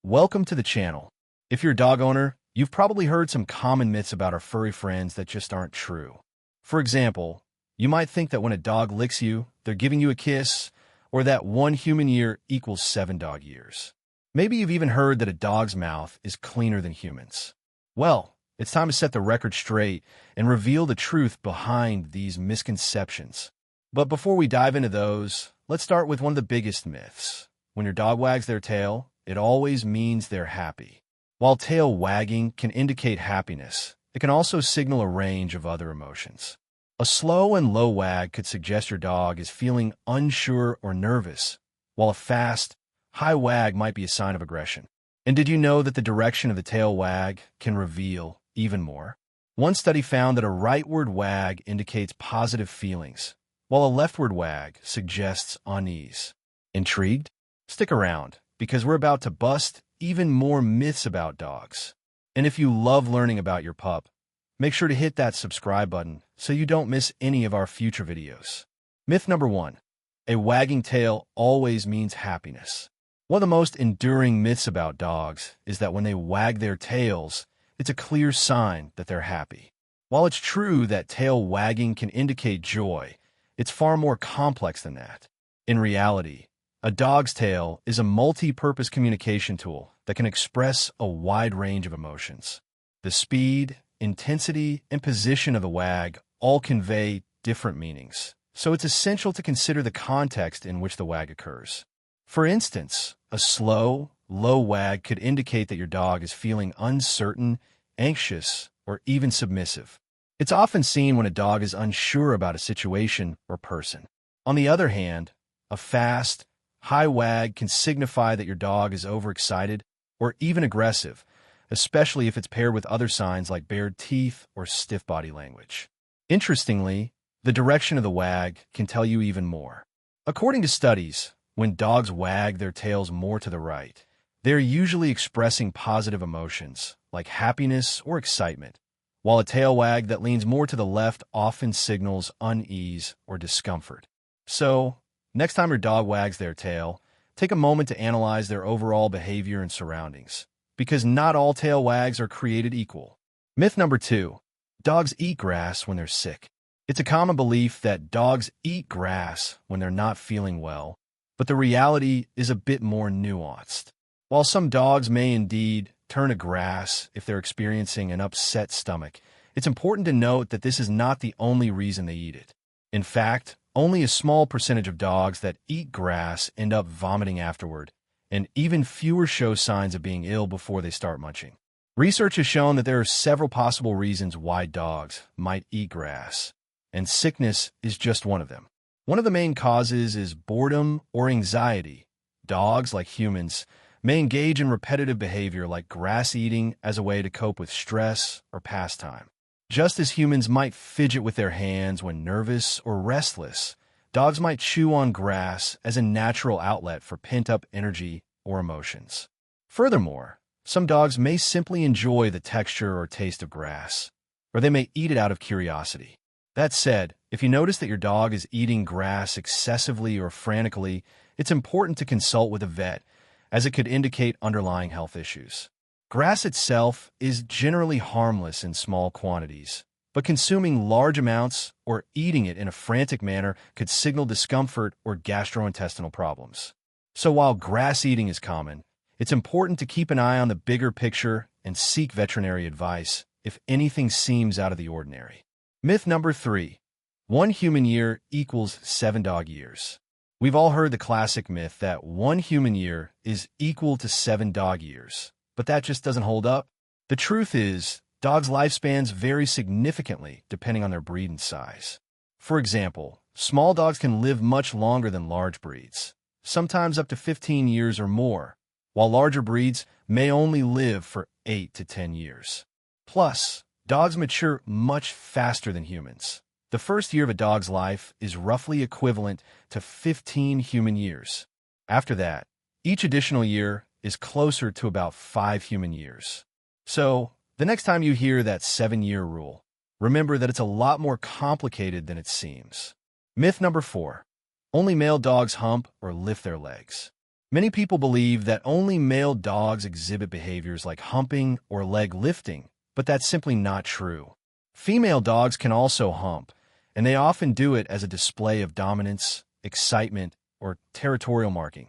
Welcome to the channel. If you're a dog owner, you've probably heard some common myths about our furry friends that just aren't true. For example, you might think that when a dog licks you, they're giving you a kiss, or that 1 human year equals 7 dog years. Maybe you've even heard that a dog's mouth is cleaner than humans. Well, it's time to set the record straight and reveal the truth behind these misconceptions. But before we dive into those, let's start with one of the biggest myths. When your dog wags their tail, it always means they're happy. While tail wagging can indicate happiness, it can also signal a range of other emotions. A slow and low wag could suggest your dog is feeling unsure or nervous, while a fast, high wag might be a sign of aggression. And did you know that the direction of the tail wag can reveal even more? One study found that a rightward wag indicates positive feelings, while a leftward wag suggests unease. Intrigued? Stick around, because we're about to bust even more myths about dogs. And if you love learning about your pup, make sure to hit that subscribe button so you don't miss any of our future videos. Myth number 1. A wagging tail always means happiness. One of the most enduring myths about dogs is that when they wag their tails, it's a clear sign that they're happy. While it's true that tail wagging can indicate joy, it's far more complex than that. In reality, a dog's tail is a multi-purpose communication tool that can express a wide range of emotions. The speed, intensity, and position of the wag all convey different meanings, so it's essential to consider the context in which the wag occurs. For instance, a slow, low wag could indicate that your dog is feeling uncertain, anxious, or even submissive. It's often seen when a dog is unsure about a situation or person. On the other hand, a fast, high wag can signify that your dog is overexcited or even aggressive, especially if it's paired with other signs like bared teeth or stiff body language. Interestingly, the direction of the wag can tell you even more. According to studies, when dogs wag their tails more to the right, they're usually expressing positive emotions like happiness or excitement, while a tail wag that leans more to the left often signals unease or discomfort. So, next time your dog wags their tail, take a moment to analyze their overall behavior and surroundings, because not all tail wags are created equal. Myth number 2. Dogs eat grass when they're sick. It's a common belief that dogs eat grass when they're not feeling well, but the reality is a bit more nuanced. While some dogs may indeed turn to grass if they're experiencing an upset stomach, it's important to note that this is not the only reason they eat it. In fact, only a small percentage of dogs that eat grass end up vomiting afterward, and even fewer show signs of being ill before they start munching. Research has shown that there are several possible reasons why dogs might eat grass, and sickness is just one of them. One of the main causes is boredom or anxiety. Dogs, like humans, may engage in repetitive behavior like grass eating as a way to cope with stress or pastime. Just as humans might fidget with their hands when nervous or restless, dogs might chew on grass as a natural outlet for pent-up energy or emotions. Furthermore, some dogs may simply enjoy the texture or taste of grass, or they may eat it out of curiosity. That said, if you notice that your dog is eating grass excessively or frantically, it's important to consult with a vet, as it could indicate underlying health issues. Grass itself is generally harmless in small quantities, but consuming large amounts or eating it in a frantic manner could signal discomfort or gastrointestinal problems. So while grass eating is common, it's important to keep an eye on the bigger picture and seek veterinary advice if anything seems out of the ordinary. Myth number 3. 1 human year equals 7 dog years. We've all heard the classic myth that 1 human year is equal to 7 dog years. But that just doesn't hold up. The truth is, dogs' lifespans vary significantly depending on their breed and size. For example, small dogs can live much longer than large breeds, sometimes up to 15 years or more, while larger breeds may only live for 8 to 10 years. Plus, dogs mature much faster than humans. The first year of a dog's life is roughly equivalent to 15 human years. After that, each additional year is closer to about 5 human years. So, the next time you hear that 7-year rule, remember that it's a lot more complicated than it seems. Myth number 4. Only male dogs hump or lift their legs. Many people believe that only male dogs exhibit behaviors like humping or leg lifting, but that's simply not true. Female dogs can also hump, and they often do it as a display of dominance, excitement, or territorial marking,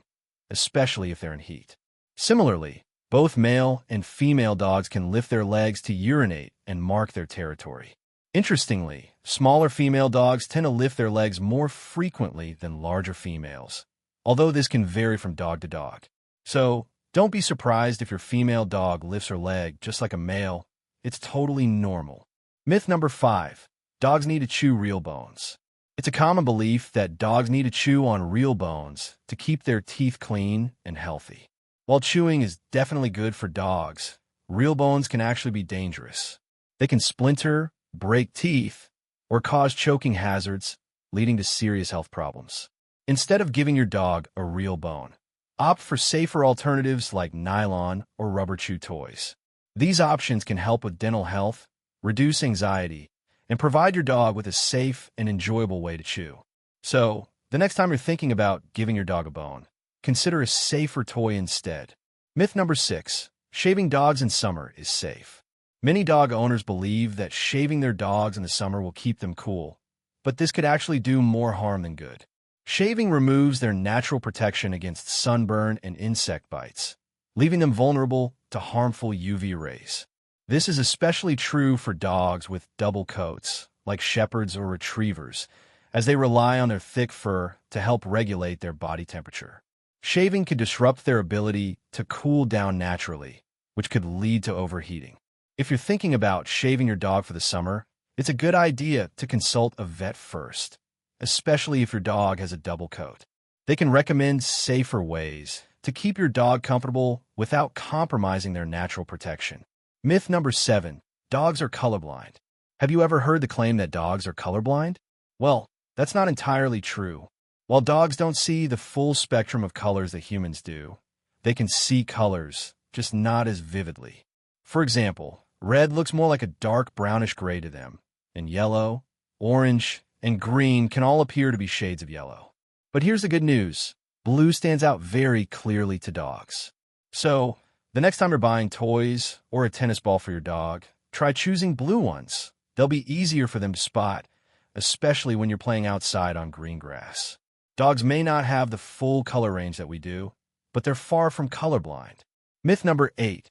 especially if they're in heat. Similarly, both male and female dogs can lift their legs to urinate and mark their territory. Interestingly, smaller female dogs tend to lift their legs more frequently than larger females, although this can vary from dog to dog. So, don't be surprised if your female dog lifts her leg just like a male. It's totally normal. Myth number 5. Dogs need to chew real bones. It's a common belief that dogs need to chew on real bones to keep their teeth clean and healthy. While chewing is definitely good for dogs, real bones can actually be dangerous. They can splinter, break teeth, or cause choking hazards, leading to serious health problems. Instead of giving your dog a real bone, opt for safer alternatives like nylon or rubber chew toys. These options can help with dental health, reduce anxiety, and provide your dog with a safe and enjoyable way to chew. So, the next time you're thinking about giving your dog a bone, consider a safer toy instead. Myth number 6. Shaving dogs in summer is safe. Many dog owners believe that shaving their dogs in the summer will keep them cool, but this could actually do more harm than good. Shaving removes their natural protection against sunburn and insect bites, leaving them vulnerable to harmful UV rays. This is especially true for dogs with double coats, like shepherds or retrievers, as they rely on their thick fur to help regulate their body temperature. Shaving could disrupt their ability to cool down naturally, which could lead to overheating. If you're thinking about shaving your dog for the summer, it's a good idea to consult a vet first, especially if your dog has a double coat. They can recommend safer ways to keep your dog comfortable without compromising their natural protection. Myth number 7. Dogs are colorblind. Have you ever heard the claim that dogs are colorblind? Well, that's not entirely true. While dogs don't see the full spectrum of colors that humans do, they can see colors, just not as vividly. For example, red looks more like a dark brownish gray to them, and yellow, orange, and green can all appear to be shades of yellow. But here's the good news. Blue stands out very clearly to dogs. So, the next time you're buying toys or a tennis ball for your dog, try choosing blue ones. They'll be easier for them to spot, especially when you're playing outside on green grass. Dogs may not have the full color range that we do, but they're far from colorblind. Myth number 8.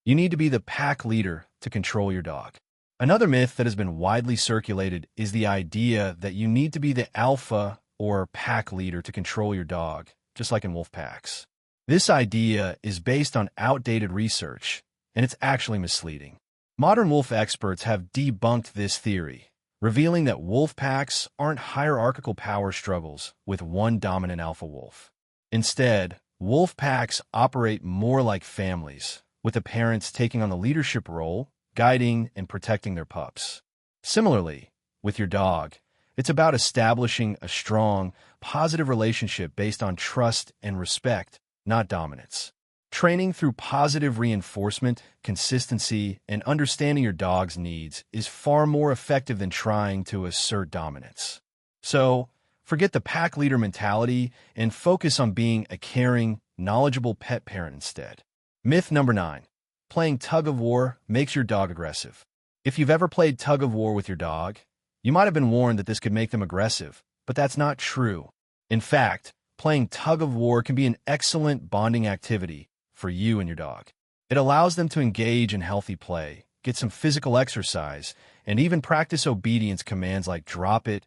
You need to be the pack leader to control your dog. Another myth that has been widely circulated is the idea that you need to be the alpha or pack leader to control your dog, just like in wolf packs. This idea is based on outdated research, and it's actually misleading. Modern wolf experts have debunked this theory, revealing that wolf packs aren't hierarchical power struggles with one dominant alpha wolf. Instead, wolf packs operate more like families, with the parents taking on the leadership role, guiding and protecting their pups. Similarly, with your dog, it's about establishing a strong, positive relationship based on trust and respect, not dominance. Training through positive reinforcement, consistency, and understanding your dog's needs is far more effective than trying to assert dominance. So, forget the pack leader mentality and focus on being a caring, knowledgeable pet parent instead. Myth number 9. Playing tug-of-war makes your dog aggressive. If you've ever played tug-of-war with your dog, you might have been warned that this could make them aggressive, but that's not true. In fact, playing tug-of-war can be an excellent bonding activity for you and your dog. It allows them to engage in healthy play, get some physical exercise, and even practice obedience commands like drop it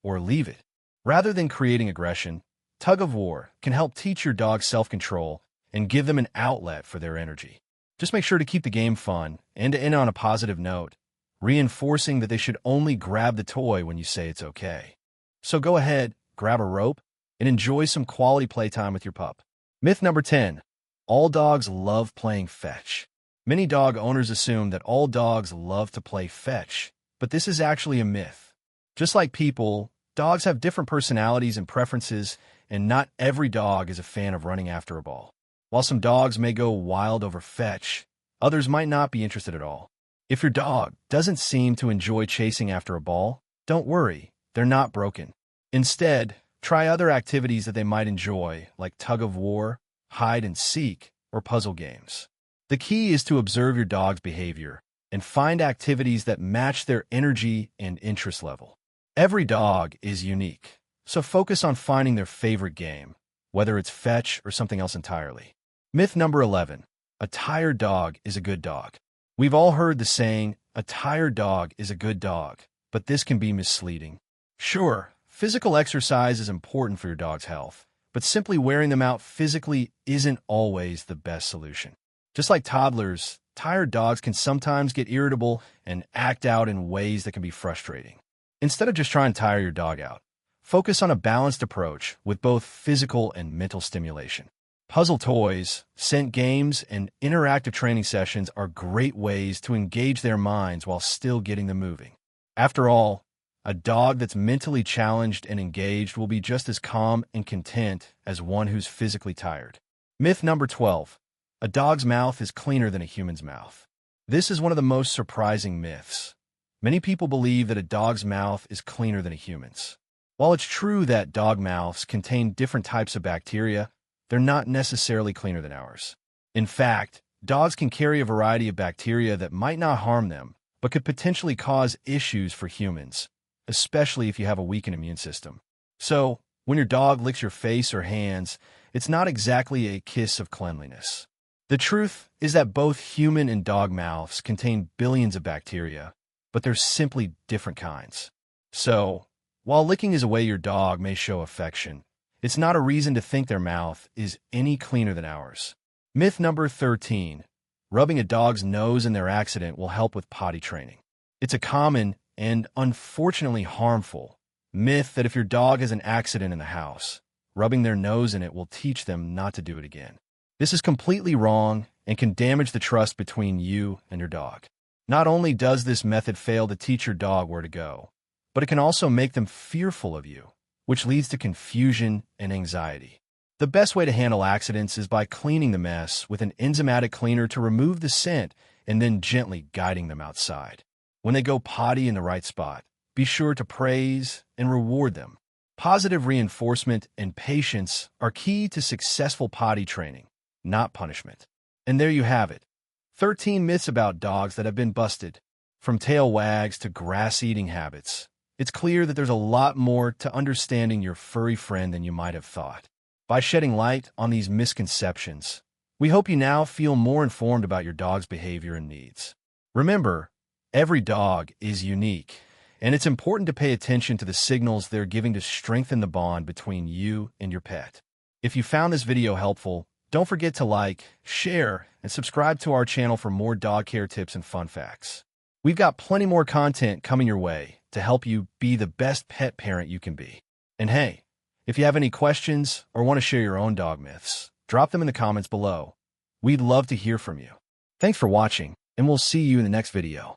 or leave it. Rather than creating aggression, tug-of-war can help teach your dog self-control and give them an outlet for their energy. Just make sure to keep the game fun and to end on a positive note, reinforcing that they should only grab the toy when you say it's okay. So go ahead, grab a rope, and enjoy some quality playtime with your pup. Myth number 10. All dogs love playing fetch. Many dog owners assume that all dogs love to play fetch, but this is actually a myth. Just like people, dogs have different personalities and preferences, and not every dog is a fan of running after a ball. While some dogs may go wild over fetch, others might not be interested at all. If your dog doesn't seem to enjoy chasing after a ball, don't worry, they're not broken. Instead, try other activities that they might enjoy, like tug-of-war hide and seek, or puzzle games. The key is to observe your dog's behavior and find activities that match their energy and interest level. Every dog is unique, so focus on finding their favorite game, whether it's fetch or something else entirely. Myth number 11. A tired dog is a good dog. We've all heard the saying, a tired dog is a good dog, but this can be misleading. Sure, physical exercise is important for your dog's health, but simply wearing them out physically isn't always the best solution. Just like toddlers, tired dogs can sometimes get irritable and act out in ways that can be frustrating. Instead of just trying to tire your dog out, focus on a balanced approach with both physical and mental stimulation. Puzzle toys, scent games, and interactive training sessions are great ways to engage their minds while still getting them moving. After all, a dog that's mentally challenged and engaged will be just as calm and content as one who's physically tired. Myth number 12. A dog's mouth is cleaner than a human's mouth. This is one of the most surprising myths. Many people believe that a dog's mouth is cleaner than a human's. While it's true that dog mouths contain different types of bacteria, they're not necessarily cleaner than ours. In fact, dogs can carry a variety of bacteria that might not harm them, but could potentially cause issues for humans, especially if you have a weakened immune system. So, when your dog licks your face or hands, it's not exactly a kiss of cleanliness. The truth is that both human and dog mouths contain billions of bacteria, but they're simply different kinds. So, while licking is a way your dog may show affection, it's not a reason to think their mouth is any cleaner than ours. Myth number 13. Rubbing a dog's nose in their accident will help with potty training. It's a common and unfortunately harmful myth that if your dog has an accident in the house, rubbing their nose in it will teach them not to do it again. This is completely wrong and can damage the trust between you and your dog. Not only does this method fail to teach your dog where to go, but it can also make them fearful of you, which leads to confusion and anxiety. The best way to handle accidents is by cleaning the mess with an enzymatic cleaner to remove the scent and then gently guiding them outside. When they go potty in the right spot, be sure to praise and reward them. Positive reinforcement and patience are key to successful potty training, not punishment. And there you have it. 13 myths about dogs that have been busted. From tail wags to grass-eating habits, it's clear that there's a lot more to understanding your furry friend than you might have thought. By shedding light on these misconceptions, we hope you now feel more informed about your dog's behavior and needs. Remember, every dog is unique, and it's important to pay attention to the signals they're giving to strengthen the bond between you and your pet. If you found this video helpful, don't forget to like, share, and subscribe to our channel for more dog care tips and fun facts. We've got plenty more content coming your way to help you be the best pet parent you can be. And hey, if you have any questions or want to share your own dog myths, drop them in the comments below. We'd love to hear from you. Thanks for watching, and we'll see you in the next video.